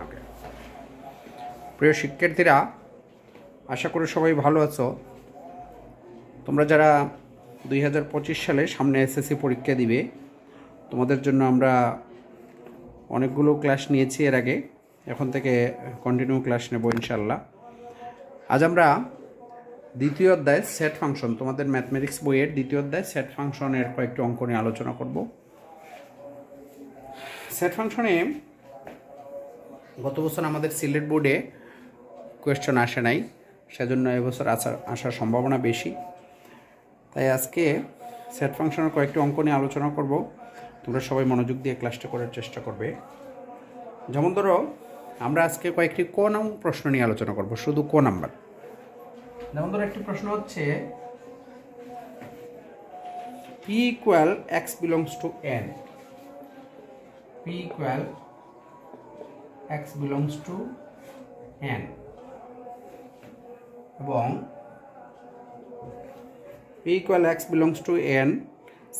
ওকে, প্রিয় শিক্ষার্থীরা, আশা করি সবাই ভালো আছো। তোমরা যারা 2025 সালে সামনে এসএসসি পরীক্ষা দিবে, তোমাদের জন্য আমরা অনেকগুলো ক্লাস নিয়েছি এর আগে, এখন থেকে কন্টিনিউ ক্লাস নেব ইনশাল্লাহ। আজ আমরা দ্বিতীয় অধ্যায় সেট ফাংশন, তোমাদের ম্যাথমেটিক্স বইয়ের দ্বিতীয় অধ্যায় সেট ফাংশনের কয়েকটি অঙ্ক নিয়ে আলোচনা করব। সেট ফাংশনে গত বছর আমাদের সিলেট বোর্ডে কোয়েশ্চন আসে নাই, সেজন্য এবছর আসার সম্ভাবনা বেশি। তাই আজকে সেট ফাংশনের কয়েকটি অঙ্ক নিয়ে আলোচনা করব। তোমরা সবাই মনোযোগ দিয়ে ক্লাসটা করার চেষ্টা করবে। যেমন ধরো, আমরা আজকে কয়েকটি ক নাম্বার প্রশ্ন নিয়ে আলোচনা করব, শুধু ক নাম্বার। যেমন ধরো, একটি প্রশ্ন হচ্ছে p equal x belongs to n, p equal x belongs to n, এবং p equal x belongs to n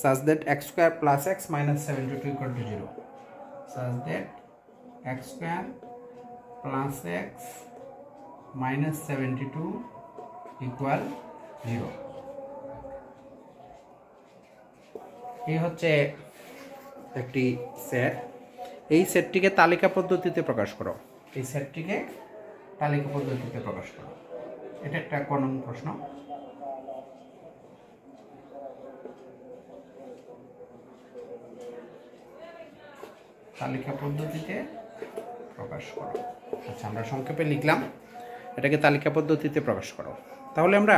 such that x square plus x minus 72 equal to 0, such that x square plus x minus 72 equal 0। এই হচ্ছে একটি set. এই সেটটিকে তালিকা পদ্ধতিতে প্রকাশ করো, এই সেটটিকে তালিকা পদ্ধতিতে প্রকাশ করো। এটা একটা ক নম্বর প্রশ্ন। তালিকা পদ্ধতিতে প্রকাশ করো। আচ্ছা, আমরা সংক্ষেপে লিখলাম, এটাকে তালিকা পদ্ধতিতে প্রকাশ করো। তাহলে আমরা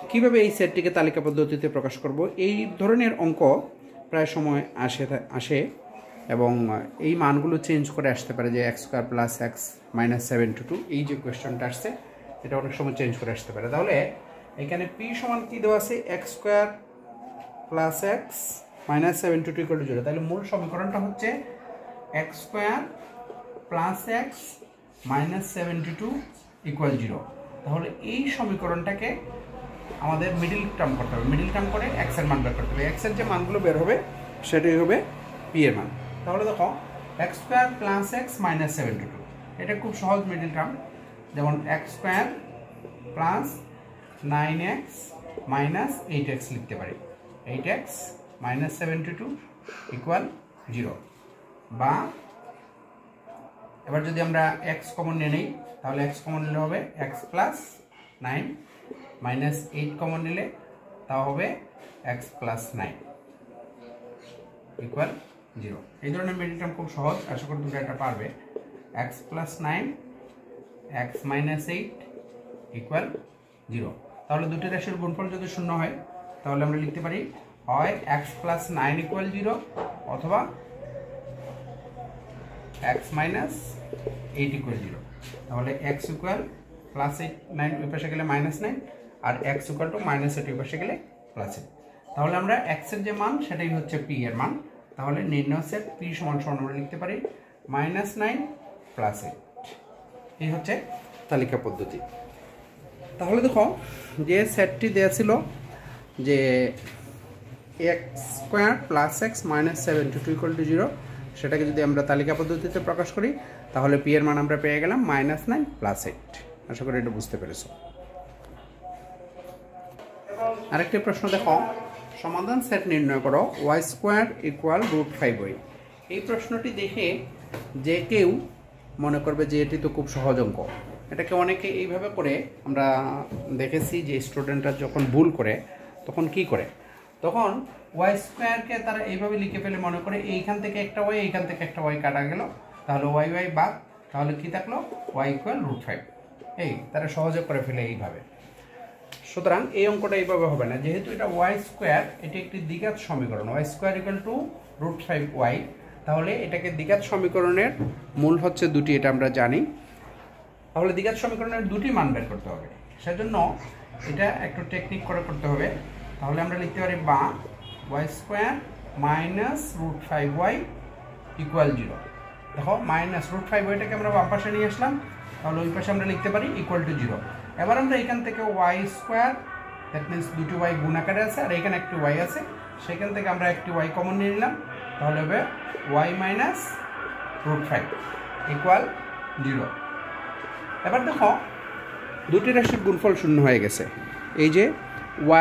কিভাবে এই সেটটিকে তালিকা পদ্ধতিতে প্রকাশ করব? এই ধরনের অঙ্ক প্রায় সময় আসে এবং এই মানগুলো চেঞ্জ করে আসতে পারে, যে x square plus x minus 72, এই যে কোয়েশ্চনটা আসছে এটা অনেক সময় চেঞ্জ করে আসতে পারে। তাহলে এখানে পি সমান কী দেওয়া আছে? X square plus x minus 72 equal to 0। তাহলে মূল সমীকরণটা হচ্ছে x square plus x minus 72 equal 0। তাহলে এই সমীকরণটাকে আমাদের মিডিল টার্ম করতে হবে, মিডিল টার্ম করে এক্স এর মান বের করতে হবে। এক্স এর যে মানগুলো বের হবে সেটাই হবে পি এর মান। তাহলে দেখো, x square plus x minus 72, এটা খুব সহজ মিডিল টার্ম। যেমন x square plus 9x minus 8x লিখতে পারি, 8x মাইনাস 72 ইকুয়াল 0। বা এবার যদি আমরা এক্স কমন নিয়ে নিই, তাহলে এক্স কমন নিলে হবে এক্স প্লাস 9 মাইনাস 8 কমন নিলে তাও হবে এক্স প্লাস 9 ইকুয়াল 0। এই ধরনের মিডিল টার্ম খুব সহজ, আশা করি তোমরা এটা পারবে। X plus 9 x minus 8 equal 0। তাহলে দুটি রাশির গুণফল যদি শূন্য হয় তাহলে আমরা লিখতে পারি হয় এক্স প্লাস 9 ইকুয়াল 0 অথবা এক্স মাইনাস 8 ইকুয়াল 0। তাহলে এক্স ইকুয়াল প্লাস 8, 9 ওই পাশে গেলে মাইনাস 9, আর এক্স ইকুয়াল টু মাইনাস 8 ওই পাশে গেলে প্লাস 8। তাহলে আমরা এক্সের যে মান সেটাই হচ্ছে পি এর মান। তাহলে নির্ণয় সেট পি সমান সমান আমরা লিখতে পারি মাইনাস 9 প্লাস 8। এই হচ্ছে তালিকা পদ্ধতি। তাহলে দেখো, যে সেটটি দেওয়া ছিল যে x square plus x minus 72 equal to 0, সেটাকে যদি আমরা তালিকা পদ্ধতিতে প্রকাশ করি তাহলে পি এর মান আমরা পেয়ে গেলাম মাইনাস 9 প্লাস 8। আশা করি এটা বুঝতে পেরেছ। আরেকটি প্রশ্ন দেখো, সমাধান সেট নির্ণয় করো ওয়াই স্কোয়ার ইকুয়াল √5y। এই প্রশ্নটি দেখে যে কেউ মনে করবে যে এটি তো খুব সহজ অঙ্ক। এটাকে অনেকে এইভাবে করে আমরা দেখেছি যে স্টুডেন্টরা যখন ভুল করে তখন কি করে, তখন ওয়াই স্কোয়ারকে তারা এইভাবে লিখে ফেলে, মনে করে এইখান থেকে একটা ওয়াই, এইখান থেকে একটা ওয়াই কাটা গেল, তাহলে ওয়াই ওয়াই বাদ, তাহলে কি থাকলো ওয়াই ইকুয়াল √5। এই তারা সহজে করে ফেলে এইভাবে। সুতরাং এই অঙ্কটা এইভাবে হবে না, যেহেতু এটা ওয়াই স্কোয়ার, এটি একটি দ্বিঘাত সমীকরণ, Y square equal to √5y। তাহলে এটাকে দ্বিঘাত সমীকরণের মূল হচ্ছে দুটি, এটা আমরা জানি। তাহলে দ্বিঘাত সমীকরণের দুটি মান বের করতে হবে, সেজন্য এটা একটু টেকনিক করে করতে হবে। তাহলে আমরা লিখতে পারি বা Y square minus √5y equal 0। দেখো, মাইনাস √5yটাকে আমরা বাম পাশে নিয়ে আসলাম, তাহলে ওই পাশে আমরা লিখতে পারি ইকুয়াল টু 0। এবার আমরা এখান থেকে ওয়াই স্কোয়ার, দ্যাট মিনস দুটি ওয়াই গুণ আকারে আছে, আর এখানে একটি ওয়াই আছে, সেখান থেকে আমরা একটি ওয়াই কমন নিয়ে নিলাম, তাহলে হবে ওয়াই মাইনাস √5 ইকুয়াল 0। এবার দেখো দুটি রাশির গুণফল শূন্য হয়ে গেছে। এই যে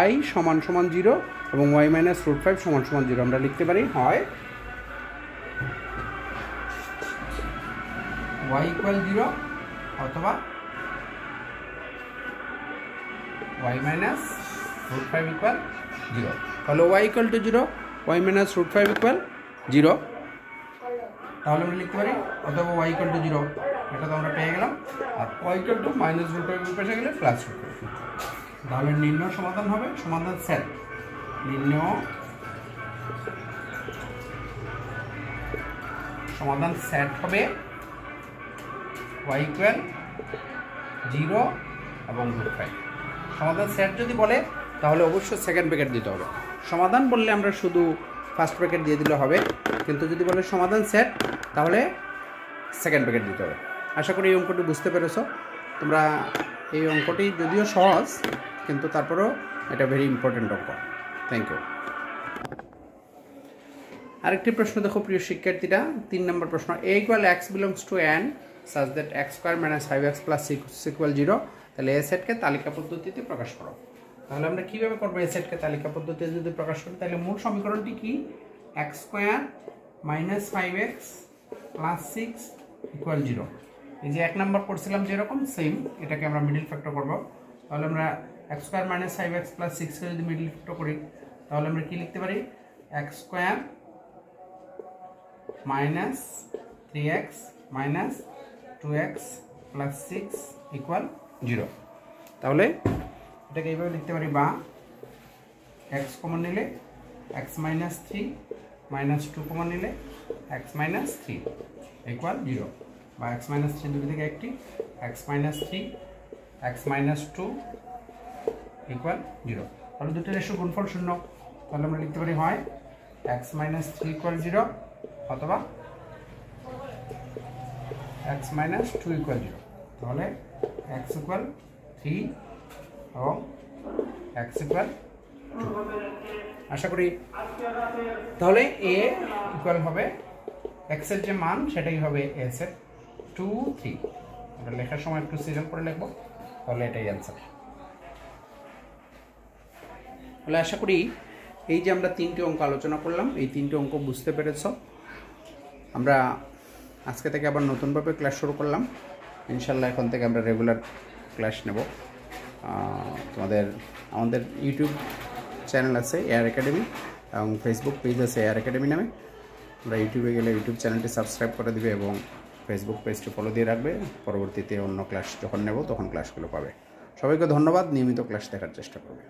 y সমান সমান 0 এবং y মাইনাস √5 সমান সমান 0 আমরা লিখতে পারি হয় y ইকুয়াল 0 অথবা y মাইনাস √5 ইকুয়াল 0। তাহলে y equal to 0, y minus √5 equal 0, তাহলে আমরা লিখতে পারি অথবা y ইকুয়াল টু 0, এটা তো আমরা পেয়ে গেলাম। আর y ইকুয়াল টু মাইনাস √5 পেয়ে গেলে প্লাস √5। তাহলে নির্ণয় সমাধান হবে সমাধান সেট নির্ণয় সমাধান সেট হবে y ইকুয়াল 0 এবং √5। সমাধান সেট যদি বলে তাহলে অবশ্যই সেকেন্ড ব্র্যাকেট দিতে হবে। সমাধান বললে আমরা শুধু ফার্স্ট ব্র্যাকেট দিয়ে দিলে হবে, কিন্তু যদি বলে সমাধান সেট তাহলে সেকেন্ড ব্র্যাকেট দিতে হবে। আশা করি এই অঙ্কটি বুঝতে পেরেছো তোমরা। এই অঙ্কটি যদিও সহজ কিন্তু তারপরেও এটা ভেরি ইম্পর্টেন্ট অঙ্ক। Thank you. আরেকটি প্রশ্ন দেখো প্রিয় শিক্ষার্থীরা, 3 নম্বর প্রশ্ন। a equal x belongs to n such that x square minus 5x plus 6 equal 0। তাহলে a সেটকে তালিকা পদ্ধতিতে প্রকাশ করো। তাহলে আমরা কিভাবে করব a সেটকে তালিকা পদ্ধতিতে যদি প্রকাশ করি, তাহলে মূল সমীকরণটি কি? x square minus 5x plus 6 equal 0। এই যে 1 নাম্বার করছিলাম যেরকম সেম এটাকে আমরা মিডল ফ্যাক্টর করব। তাহলে আমরা x square minus 5x plus 6 কে যদি মিডল ফ্যাক্টর করি তাহলে আমরা কি লিখতে পারি? x square minus 3x minus 2x plus 6 equal 0। তাহলে এটাকে এইভাবে লিখতে পারি, বা x কমন নিলে x মাইনাস 3 মাইনাস 2 কমন নিলে x মাইনাস 3 ইকুয়াল 0, বা x মাইনাস 3 দুটি থেকে একটি x minus 3 x minus 2 equal 0। তাহলে দুটি রেশিও গুণফল শূন্য। তাহলে আমরা লিখতে পারি হয় x মাইনাস 3 ইকুয়াল 0 অথবা x মাইনাস 2 ইকুয়াল 0। তাহলে x ইকুয়াল 3 এবং x ইকুয়াল 2। আশা করি তাহলে a ইকুয়াল হবে x এর যে মান সেটাই হবে a সেট 2 3। আমরা লেখার সময় একটু সিরিয়াল করে লিখব, তাহলে এটাই অ্যান্সার। তাহলে আশা করি এই যে আমরা 3টি অঙ্ক আলোচনা করলাম, এই 3টি অঙ্ক বুঝতে পেরেছ। আমরা আজকে থেকে আবার নতুনভাবে ক্লাস শুরু করলাম ইনশাল্লাহ। এখন থেকে আমরা রেগুলার ক্লাস নেব। আমাদের ইউটিউব চ্যানেল আছে এয়ার একাডেমি এবং ফেসবুক পেজ আছে এয়ার একাডেমি নামে। আমরা ইউটিউবে গেলে ইউটিউব চ্যানেলটি সাবস্ক্রাইব করে দিবে এবং ফেসবুক পেজটি ফলো দিয়ে রাখবে। পরবর্তীতে অন্য ক্লাস যখন নেব তখন ক্লাসগুলো পাবে। সবাইকে ধন্যবাদ। নিয়মিত ক্লাস দেখার চেষ্টা করবে।